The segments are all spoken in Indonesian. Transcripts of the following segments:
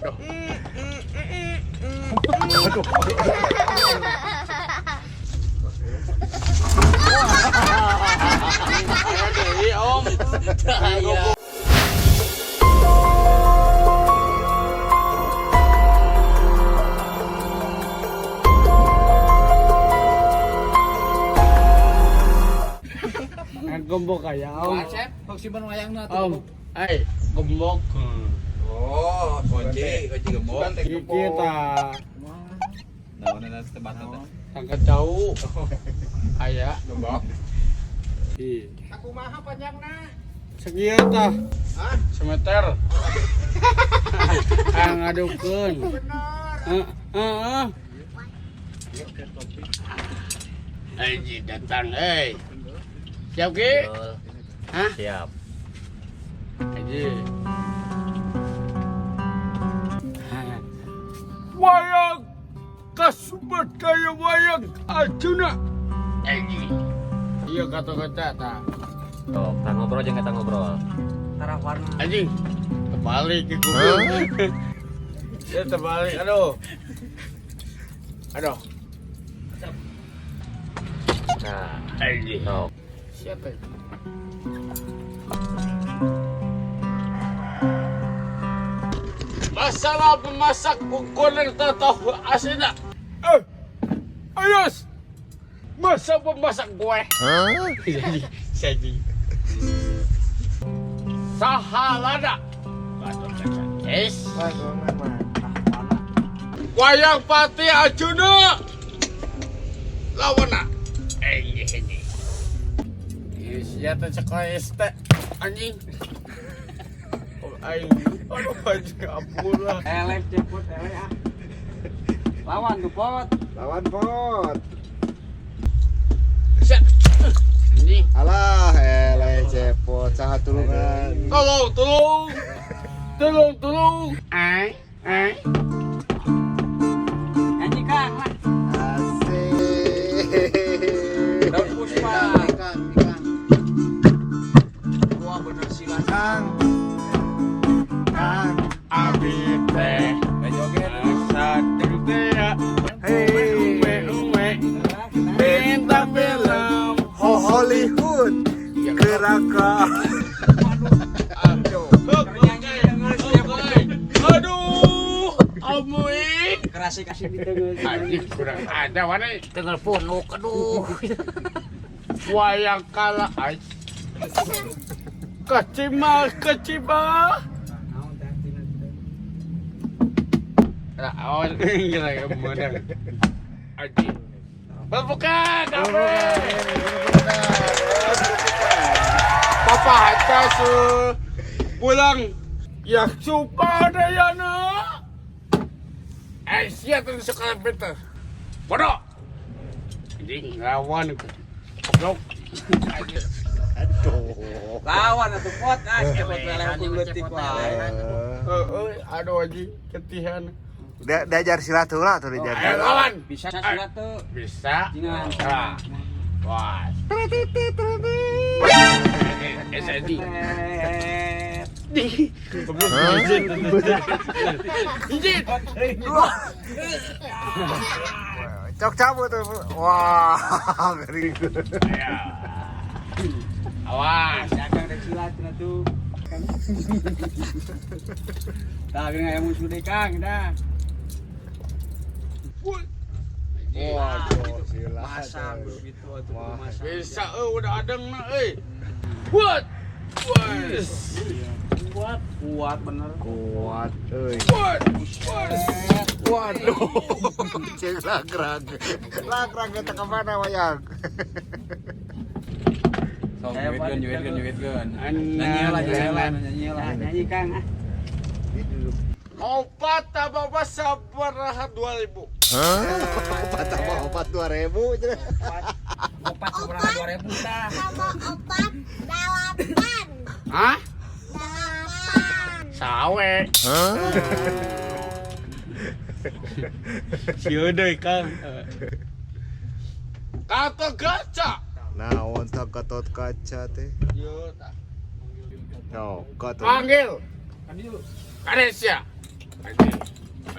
Aduh. Jadi Om. Gembok kaya Om. Pag simpan wayang na Om. Ay, gembok. Oh, kunci gembok. Kita Nah, na tempat na. angkat jauh. Aya Gembok. di Aku maha panjangna. sekieu tah. Hah? Semeter. Ngadukeun. Bener. Heeh. Aji datang, Siap Ki? Hah? Siap. Aji. Wayang kasubat kaya wayang Arjuna. Aji. Iya kata-kata ta. Oh, kita ngobrol aja kita ngobrol. Tarapan. Anjing. Terbalik ke kuping. Ya terbalik. Aduh. Aduh. Nah, Anjing. sok. Siapa? Masalah memasak ukuran tahu asina. Ayos. Masa pemasak gue? Jadi. Sahalada. Es. Wayang Pati Arjuna. Lawana. Ini. Siapa sekolah ST anjing? Aing, aduh anjing ampun. Elek cepot elek ah. Lawan tuh pot. Lawan pot. Set. Anjing. Alah, cepot saha tulungan. Tolong. Ai. Nyanyi Kang lah. Asik. Daun puspa. Ikan. Gua bener silan. Kang. Abi teh. Joget. Satu teh. Hey. Uwe. Minta film. Hollywood. Keraka. Aduh, amuy. Kerasi kasih ditegeus. Anjing kurang ada mana Tinggal punuk, aduh. wayang kalah ay. Kecima. Nah, awan gila ya bener. Anjing. Berbuka, kafe. Papa hatta pulang ya suka dayana. Siap tuh sekolah betul. Bodoh. Anjing lawan goblok. Lawan atuh pot. Cepot elek ku leutik wae. Aduh anjing ketihan. Diajar silaturah tuh diajar. Lawan Bisa silat tuh. bisa. Jangan. Nah. Wah. SID. Izin. Cok cabut tuh. Wah, very good. Ya. Awas. Dagang dan silat tuh. Tah gini aya musuh deh Kang dah. Waduh, silat. Masak begitu atuh masak. Bisa udah adeng na Buat. Wes. Kuat bener. Kuat, euy. Buat. Waduh. Cek lagrag. Lagrag eta ka mana wayang? Jogetkeun. Nyanyi Nyanyi Kang ah. Opat apa sabaraha 2000. Opat apa opat 2000 cenah. Opat seberapa 2000 tah. Sama opat delapan. Hah? Delapan. Sawe. Sieu deui Kang. Kata gaca. Naon tak gatot kaca teh? Yo tah. No, gatot. Panggil. Kadesia. Anjing.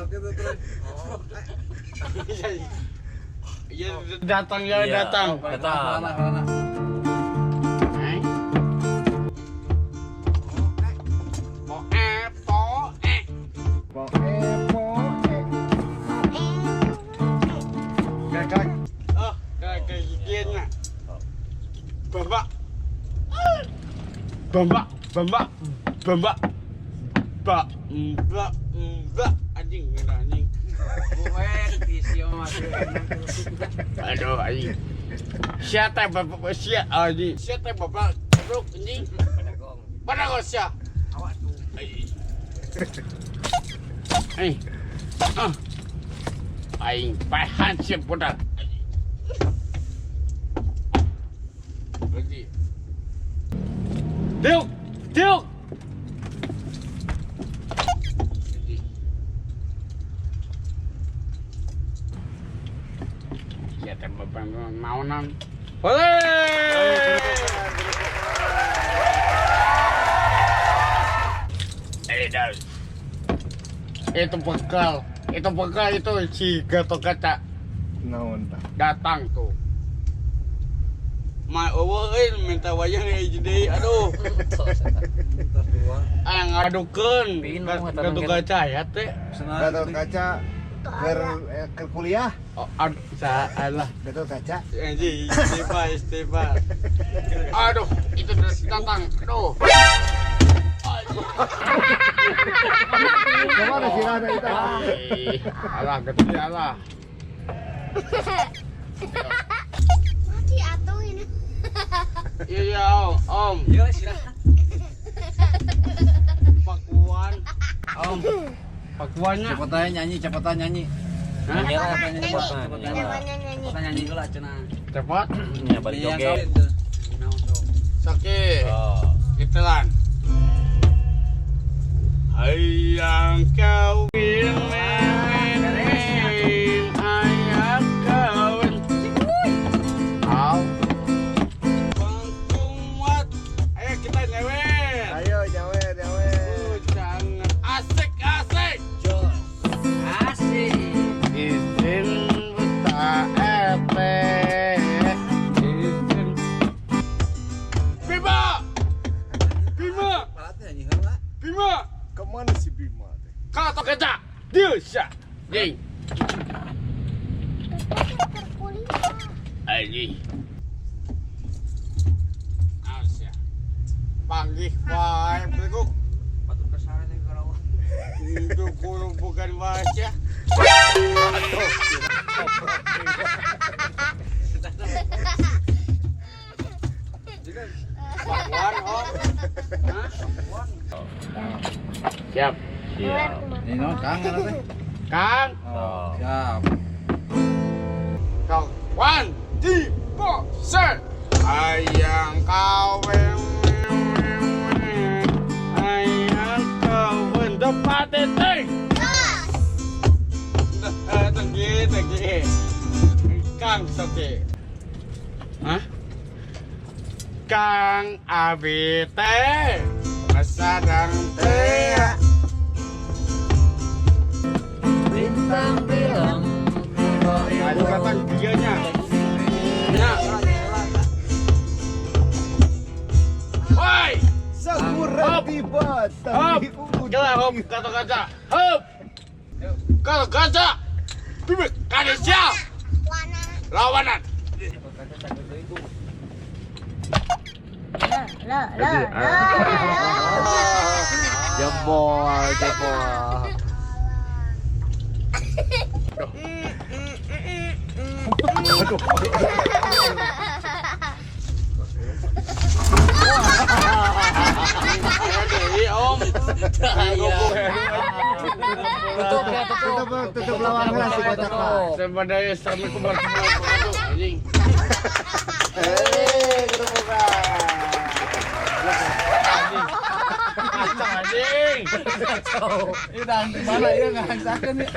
Oke terus. Iya datang ya datang. Datang. Bambak anjing anjing. Aduh anjing. Siapa bapak siapa anjing? Siapa bapak truk anjing? Pada kau siapa? Awak tuh. Aing pahan siap bodak. Lagi. Tiuk, tiuk. Ya tambah mau nang. Boleh. Dal. Itu bekal itu si Gatot Kaca Naon tah? datang tuh. Ma eueuh minta wayang jadi aduh. Ngadukeun Gatot Kaca ya teh. Gatot Kaca keur kuliah. Oh, aduh salah. Gatot Kaca. Anjing, istighfar. Aduh, itu datang. Aduh. Kemana sih Rana itu? Alah, gede alah. Mati atuh ini. Iya, Om. Iya silakan. Pakuan. Om. Pakuannya. Cepetan nyanyi. Hah? Nyanyi lah, Nyanyi. nyanyi. Namanya nyanyi. Cepetan nyanyi dulu cenah. Cepat. Ini balik joget. Sakit. Oh. Gitelan. Hayang kawin hayang kawin. Au. Bangkuat. Ayo kita nyewer. Ayo nyawer. Jangan asik. Asik. Izin buta izin. Bima. Kemana si Bima teh? Gatot Kaca. Dia sya. Jing. Aji. Asya. Panggih wae berikut. Patut kesana nih kalau. Itu kurung bukan baca. Pakuan, Om. Hah? Siap. Siap. Ini non Kang ana teh. Kang. Oh. Siap. Kau. 1, 2, 3, 4. Ayang kawin. Ayang kawin. Depan teteng. Tenggi. Kang soke. Hah? Kang abi teh masadang teh Bintang bilang aduh kata dianya ya woi Sakura tiba hop tapi gila hop kata hop kata bibit kada siap Warna. lawanan jebol. Om Tutup lawang lah si Batak Pak. Sebenarnya kami kembali anjing. Anjing. Ini dan mana ya ngangsakeun ya.